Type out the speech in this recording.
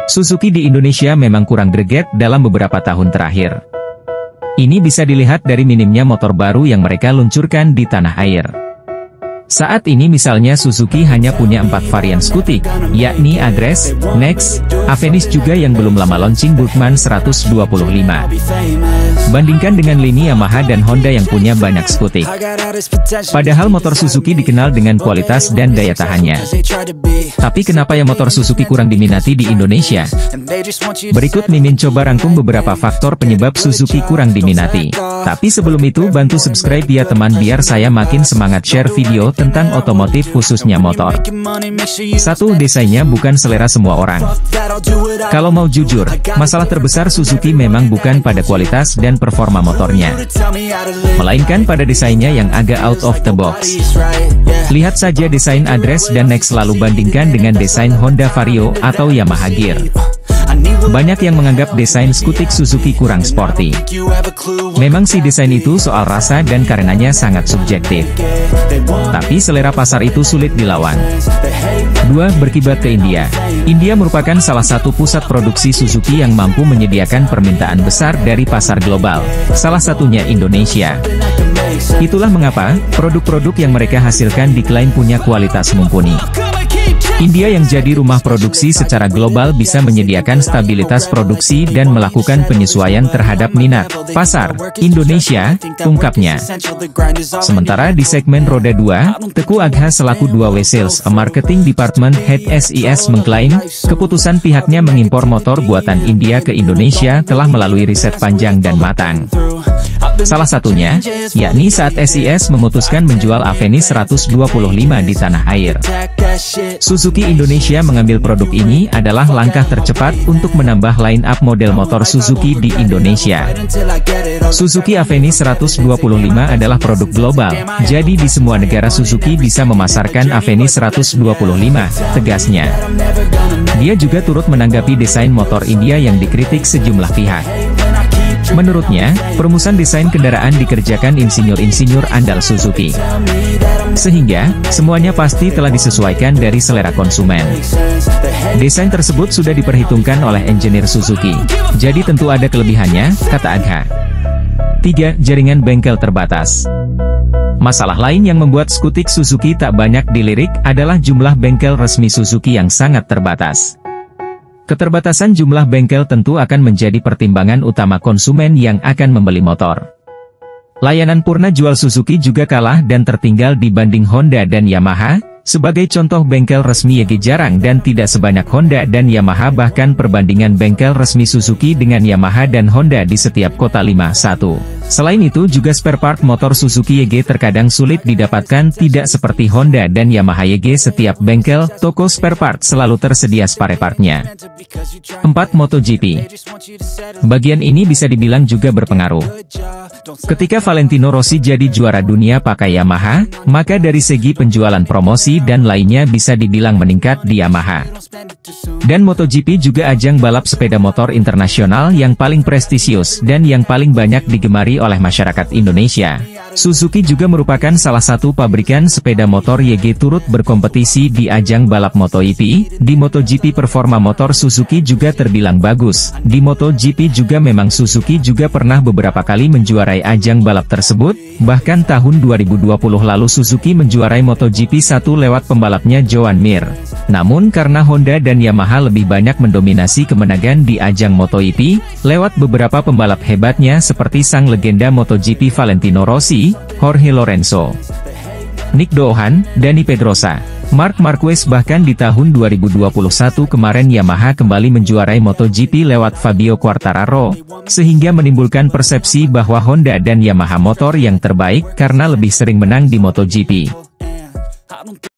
Suzuki di Indonesia memang kurang greget dalam beberapa tahun terakhir. Ini bisa dilihat dari minimnya motor baru yang mereka luncurkan di tanah air. Saat ini misalnya Suzuki hanya punya 4 varian skutik, yakni Address, Next, Avenis juga yang belum lama launching Burgman 125. Bandingkan dengan lini Yamaha dan Honda yang punya banyak skutik. Padahal motor Suzuki dikenal dengan kualitas dan daya tahannya. Tapi kenapa ya motor Suzuki kurang diminati di Indonesia? Berikut Mimin coba rangkum beberapa faktor penyebab Suzuki kurang diminati. Tapi sebelum itu bantu subscribe ya teman biar saya makin semangat share video tentang otomotif khususnya motor. 1. Desainnya bukan selera semua orang. Kalau mau jujur, masalah terbesar Suzuki memang bukan pada kualitas dan performa motornya, melainkan pada desainnya yang agak out of the box. Lihat saja desain Address dan Next lalu bandingkan dengan desain Honda Vario atau Yamaha Gear. Banyak yang menganggap desain skutik Suzuki kurang sporty. Memang sih desain itu soal rasa dan karenanya sangat subjektif. Tapi selera pasar itu sulit dilawan. 2. Berkiblat ke India. India merupakan salah satu pusat produksi Suzuki yang mampu menyediakan permintaan besar dari pasar global, salah satunya Indonesia. Itulah mengapa, produk-produk yang mereka hasilkan diklaim punya kualitas mumpuni. India yang jadi rumah produksi secara global bisa menyediakan stabilitas produksi dan melakukan penyesuaian terhadap minat pasar Indonesia, ungkapnya. Sementara di segmen roda 2, Teguh Agha selaku 2W Sales Marketing Department Head SIS mengklaim, keputusan pihaknya mengimpor motor buatan India ke Indonesia telah melalui riset panjang dan matang. Salah satunya, yakni saat SIS memutuskan menjual Avenis 125 di tanah air. Suzuki Indonesia mengambil produk ini adalah langkah tercepat untuk menambah line-up model motor Suzuki di Indonesia. Suzuki Avenis 125 adalah produk global, jadi di semua negara Suzuki bisa memasarkan Avenis 125, tegasnya. Dia juga turut menanggapi desain motor India yang dikritik sejumlah pihak. Menurutnya, perumusan desain kendaraan dikerjakan insinyur-insinyur andal Suzuki. Sehingga, semuanya pasti telah disesuaikan dari selera konsumen. Desain tersebut sudah diperhitungkan oleh engineer Suzuki. Jadi tentu ada kelebihannya, kata Agha. 3. Jaringan bengkel terbatas. Masalah lain yang membuat skutik Suzuki tak banyak dilirik adalah jumlah bengkel resmi Suzuki yang sangat terbatas. Keterbatasan jumlah bengkel tentu akan menjadi pertimbangan utama konsumen yang akan membeli motor. Layanan purna jual Suzuki juga kalah dan tertinggal dibanding Honda dan Yamaha. Sebagai contoh bengkel resmi YG jarang dan tidak sebanyak Honda dan Yamaha, bahkan perbandingan bengkel resmi Suzuki dengan Yamaha dan Honda di setiap kota 5:1. Selain itu juga spare part motor Suzuki YG terkadang sulit didapatkan, tidak seperti Honda dan Yamaha YG setiap bengkel, toko spare part selalu tersedia spare partnya. 4. MotoGP. Bagian ini bisa dibilang juga berpengaruh. Ketika Valentino Rossi jadi juara dunia pakai Yamaha, maka dari segi penjualan promosi dan lainnya bisa dibilang meningkat di Yamaha. Dan MotoGP juga ajang balap sepeda motor internasional yang paling prestisius dan yang paling banyak digemari oleh masyarakat Indonesia. Suzuki juga merupakan salah satu pabrikan sepeda motor YG turut berkompetisi di ajang balap MotoGP. Di MotoGP performa motor Suzuki juga terbilang bagus. Di MotoGP juga memang Suzuki juga pernah beberapa kali menjuarai ajang balap tersebut. Bahkan tahun 2020 lalu Suzuki menjuarai MotoGP 1 lewat pembalapnya Joan Mir. Namun karena Honda dan Yamaha lebih banyak mendominasi kemenangan di ajang MotoGP, lewat beberapa pembalap hebatnya seperti sang legenda MotoGP Valentino Rossi, Jorge Lorenzo, Nick Dohan, Dani Pedrosa, Marc Marquez, bahkan di tahun 2021 kemarin Yamaha kembali menjuarai MotoGP lewat Fabio Quartararo, sehingga menimbulkan persepsi bahwa Honda dan Yamaha motor yang terbaik karena lebih sering menang di MotoGP.